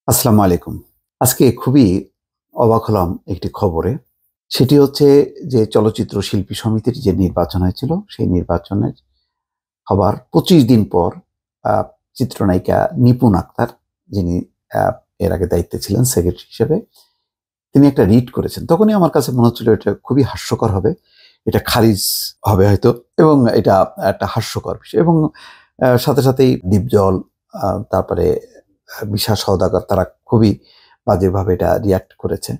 আসসালামু আলাইকুম। আজকে খুবই অবাক হলাম একটি খবরে। সেটি হচ্ছে যে চলচ্চিত্র শিল্পী সমিতির যে নির্বাচন হয়েছিল, সেই নির্বাচনের হবার ২৫ দিন পর আ চিত্রনায়িকা নিপুণ আক্তার, যিনি আ এর আগে দায়িত্বে ছিলেন সেক্রেটারি হিসেবে, তিনি একটা রিট করেছেন। তখনই আমার কাছে মনে হচ্ছিল এটা খুবই হাস্যকর হবে। এটা খারিজ হবে হয়তো, এবং এটা একটা হাস্যকর বিষয়, এবং সাথে সাথেই ডিপজল, তারপরে বিশা সওদাগর, তারা খুবই বাজেভাবে এটা রিঅ্যাক্ট করেছে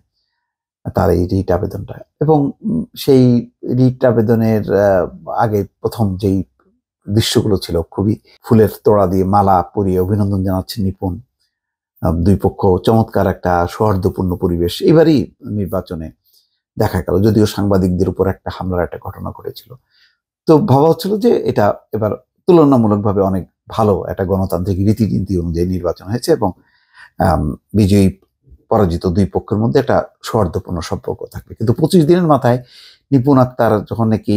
তার এই রিট আবেদনটা। এবং সেই রিট আবেদনের আগে প্রথম যেই দৃশ্যগুলো ছিল, খুবই ফুলের তোড়া দিয়ে মালা পরিয়ে অভিনন্দন জানাচ্ছে নিপুণ। দুই পক্ষ চমৎকার একটা সৌহার্দ্যপূর্ণ পরিবেশ এবারই নির্বাচনে দেখা গেল, যদিও সাংবাদিকদের উপর একটা হামলার একটা ঘটনা ঘটেছিল। তো ভাবা হচ্ছিল যে এটা এবার তুলনামূলকভাবে অনেক ভালো একটা গণতান্ত্রিক রীতিনীতি অনুযায়ী নির্বাচন হয়েছে, এবং বিজয়ী পরাজিত দুই পক্ষের মধ্যে একটা সৌহার্দ্যপূর্ণ সম্পর্ক থাকবে। কিন্তু ২৫ দিনের মাথায় নিপুণ আক্তার যখন নাকি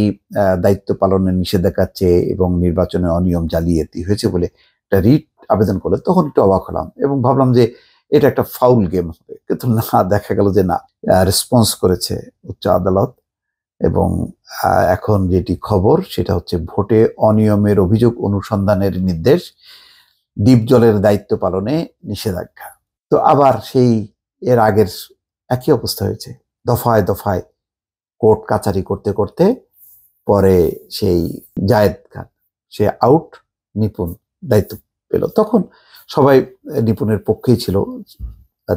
দায়িত্ব পালনের নিষেধাজ্ঞা চেয়ে এবং নির্বাচনে অনিয়ম জালিয়াতি হয়েছে বলে একটা রিট আবেদন করলে, তখন একটু অবাক হলাম এবং ভাবলাম যে এটা একটা ফাউল গেম হবে। কিন্তু না, দেখা গেল যে না, রেসপন্স করেছে উচ্চ আদালত। এবং এখন যেটি খবর সেটা হচ্ছে ভোটে অনিয়মের অভিযোগ অনুসন্ধানের নির্দেশ, ডিপজলের দায়িত্ব পালনে নিষেধাজ্ঞা। তো আবার সেই এর আগের একই অবস্থা হয়েছে, দফায় দফায় কোর্ট কাচারি করতে করতে পরে সেই জায়েদ খান, সে আউট, নিপুণ দায়িত্ব পেল। তখন সবাই নিপুণের পক্ষেই ছিল,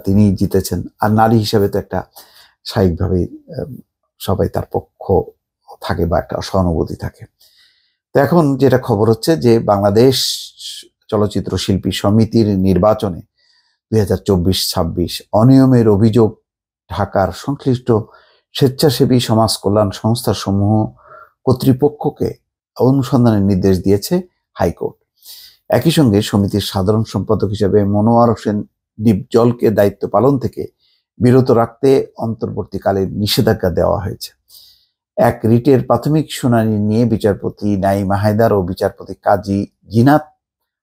তিনি জিতেছেন। আর নারী হিসাবে তো একটা স্বাভাবিকভাবেই সবাই তার পক্ষ থাকে বা একটা সহানুভূতি থাকে। তো এখন যেটা খবর হচ্ছে যে বাংলাদেশ চলচ্চিত্র শিল্পী সমিতির নির্বাচনে ২০২৪-২৬ অনিয়মের অভিযোগ ঢাকার সংশ্লিষ্ট স্বেচ্ছাসেবী সমাজ কল্যাণ সংস্থা সমূহ কর্তৃপক্ষকে অনুসন্ধানের নির্দেশ দিয়েছে হাইকোর্ট। একই সঙ্গে সমিতির সাধারণ সম্পাদক হিসেবে মনোয়ার হোসেন ডিপজলকে দায়িত্ব পালন থেকে বিরত রাখতে অন্তর্বর্তীকালে নিষেধাজ্ঞা দেওয়া হয়েছে। এক রিটের প্রাথমিক শুনানি নিয়ে বিচারপতি নাইমা হায়দার ও বিচারপতি কাজী জিনাত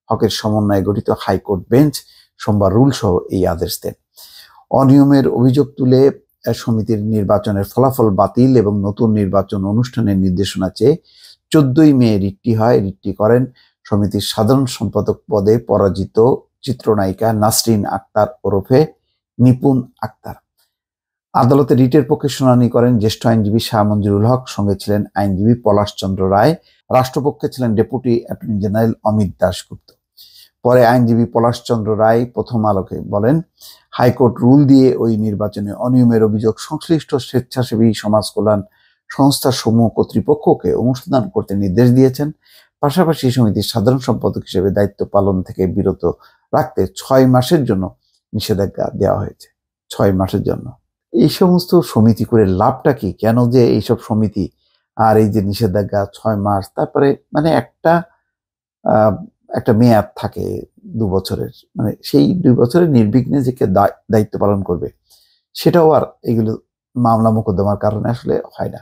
হকের সমন্বয়ে গঠিত হাইকোর্ট বেঞ্চ সোমবার রুল সহ এই আদেশ দেন। অনিয়মের অভিযোগ তুলে সমিতির নির্বাচনের ফলাফল বাতিল এবং নতুন নির্বাচন অনুষ্ঠানের নির্দেশনা চেয়ে ১৪ই মে রিটটি হয়। রিটটি করেন সমিতির সাধারণ সম্পাদক পদে পরাজিত চিত্রনায়িকা নাসরিন আক্তার ওরফে নিপুণ আক্তার। আদালতে রিটের পক্ষে শুনানি করেন জ্যেষ্ঠ আইনজীবী শাহ মঞ্জুরুল হক, সঙ্গে ছিলেন আইনজীবী পলাশ চন্দ্র রায়, রাষ্ট্রপক্ষে ছিলেন deputy attorney general Amit Dasgupta. পরে আইনজীবী পলাশ চন্দ্র রায় প্রথম আলোকে বলেন, হাইকোর্ট রুল দিয়ে ওই নির্বাচনে অনিয়মের অভিযোগ সংশ্লিষ্ট স্বেচ্ছাসেবী সমাজ কল্যাণ সংস্থার সমূহ কর্তৃপক্ষকে অনুসন্ধান করতে নির্দেশ দিয়েছেন। পাশাপাশি সমিতির সাধারণ সম্পাদক হিসেবে দায়িত্ব পালন থেকে বিরত রাখতে ৬ মাসের জন্য নিষেধাজ্ঞা দেওয়া হয়েছে। ৬ মাসের জন্য। এই সমস্ত সমিতি করে লাভটা কি? কেন যে এইসব সমিতি আর এই যে নিষেধাজ্ঞা ৬ মাস, তারপরে মানে আহ, একটা মেয়াদ থাকে ২ বছরের, মানে সেই ২ বছরের নির্বিঘ্নে যে দায়িত্ব পালন করবে, সেটাও আর এগুলো মামলা মোকদ্দমার কারণে আসলে হয় না।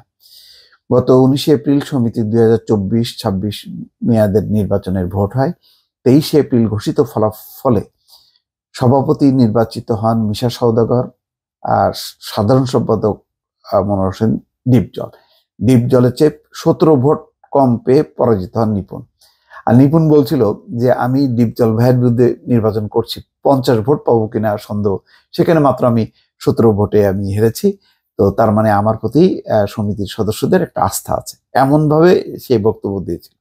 গত ১৯ এপ্রিল সমিতির ২০২৪-২৬ মেয়াদের নির্বাচনের ভোট হয়। ২৩ এপ্রিল ঘোষিত ফলাফলে সভাপতি নির্বাচিত হন মিশা সওদাগর, আর সাধারণ সম্পাদক মনোয়ার হোসেন ডিপজল। ডিপজলের চেয়ে ১৭ ভোট কম পেয়ে পরাজিত হন নিপুণ। আর নিপুণ বলছিল যে আমি ডিপজল ভাইয়ের বিরুদ্ধে নির্বাচন করছি, ৫০ ভোট পাবো কিনা সন্দেহ, সেখানে মাত্র আমি ১৭ ভোটে আমি হেরেছি। তো তার মানে আমার প্রতি সমিতির সদস্যদের একটা আস্থা আছে, এমনভাবে সে বক্তব্য দিয়েছিল।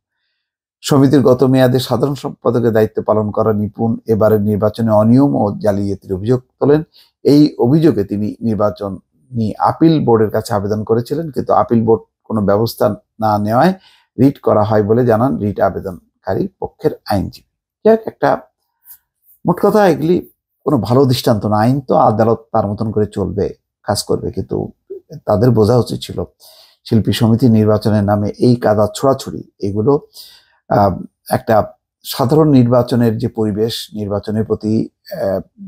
সমিতির গত মেয়াদে সাধারণ সম্পাদকের দায়িত্ব পালন করা নিপুণ এবারের নির্বাচনে অনিয়ম ও জালিয়াতির অভিযোগ তোলেন। এই অভিযোগে তিনি নির্বাচন নিয়ে আপিল বোর্ডের কাছে আবেদন করেছিলেন, কিন্তু আপিল বোর্ড কোনো ব্যবস্থা না নেওয়ায় রিট করা হয় বলে জানান রিট আবেদনকারী পক্ষের আইনজীবী। যাক, একটা মোট কথা এগুলি কোনো ভালো দৃষ্টান্ত না। আইন তো আদালত তার মতন করে চলবে, কাজ করবে, কিন্তু তাদের বোঝা উচিত ছিল শিল্পী সমিতি নির্বাচনের নামে এই কাদা ছোড়াছুড়ি, এগুলো একটা সাধারণ নির্বাচনের যে পরিবেশ, নির্বাচনের প্রতি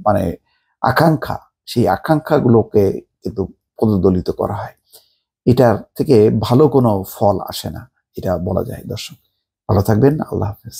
মানে আকাঙ্ক্ষা, সেই আকাঙ্ক্ষাগুলোকে কিন্তু পদদলিত করা হয়। এটার থেকে ভালো কোনো ফল আসে না, এটা বলা যায়। দর্শক ভালো থাকবেন, আল্লাহ হাফেজ।